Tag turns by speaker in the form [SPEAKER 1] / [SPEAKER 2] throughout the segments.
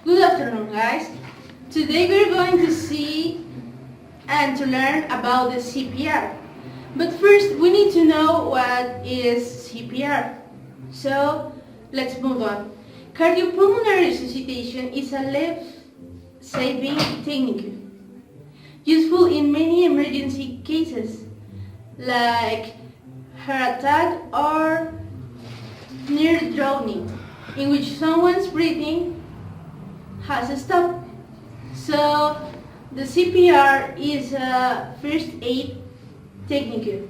[SPEAKER 1] Good afternoon, guys. Today we're going to see and to learn about the CPR. But first we need to know what is CPR. So let's move on. Cardiopulmonary resuscitation is a life-saving technique useful in many emergency cases like heart attack or near drowning, in which someone's breathing has stopped. So the CPR is a first aid technique,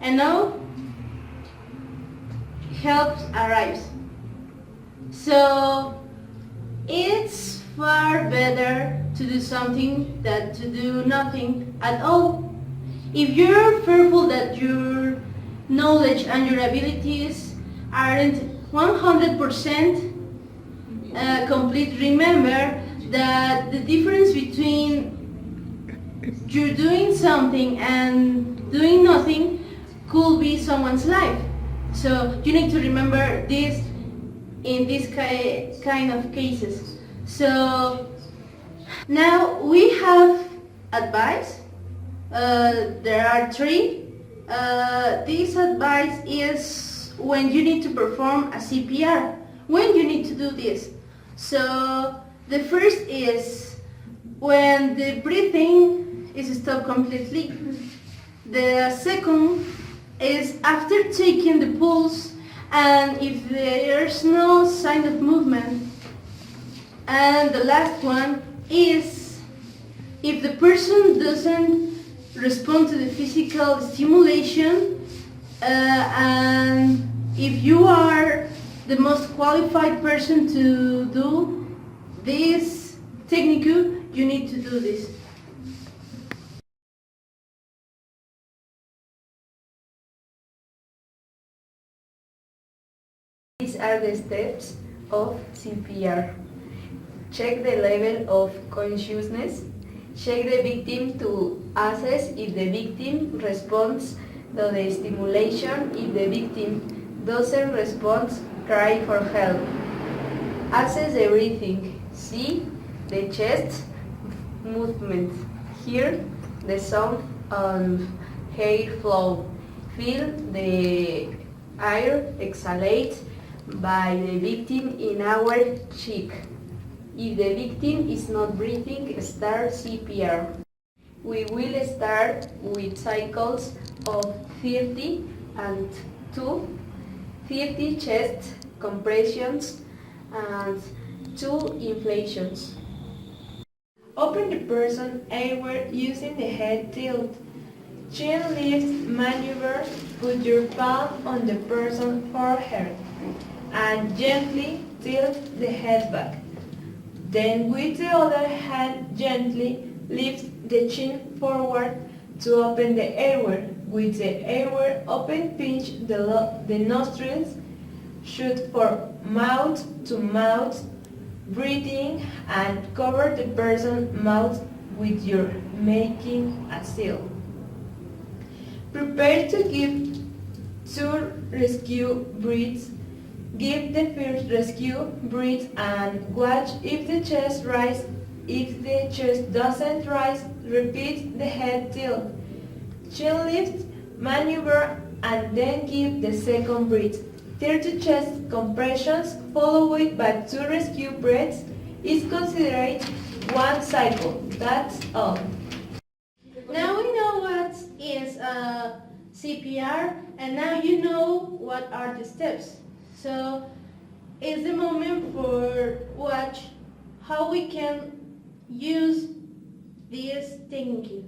[SPEAKER 1] and now help arrives. So it's far better to do something than to do nothing at all. If you're fearful that your knowledge and your abilities aren't 100% complete, remember that the difference between you doing something and doing nothing could be someone's life. So you need to remember this in this kind of cases. So now we have advice. There are three. This advice is when you need to perform a CPR, when you need to do this. So the first is when the breathing is stopped completely. The second is after taking the pulse and if there's no sign of movement. And the last one is if the person doesn't respond to the physical stimulation, and if you are the most qualified person to do this technique, you need to do this.
[SPEAKER 2] These are the steps of CPR. Check the level of consciousness. Check the victim to assess if the victim responds to the stimulation. If the victim doesn't respond, cry for help. Assess the breathing. See the chest movement. Hear the sound of air flow. Feel the air exhalate by the victim in our cheek. If the victim is not breathing, start CPR. We will start with cycles of 30 and 2, 30 chest compressions and 2 inflations.
[SPEAKER 3] Open the person's airway using the head tilt. Chin lift maneuver, put your palm on the person's forehead and gently tilt the head back. Then with the other hand gently lift the chin forward to open the airway. With the airway open, pinch the nostrils, shoot for mouth to mouth breathing and cover the person's mouth with your making a seal. Prepare to give 2 rescue breaths. Give the first rescue breath and watch if the chest rises. If the chest doesn't rise, repeat the head tilt. Chin lift maneuver and then give the second breath. 30 chest compressions followed by 2 rescue breaths is considered 1 cycle. That's all.
[SPEAKER 1] Now we know what is CPR, and now you know what are the steps. So it's the moment for watch how we can use this technique.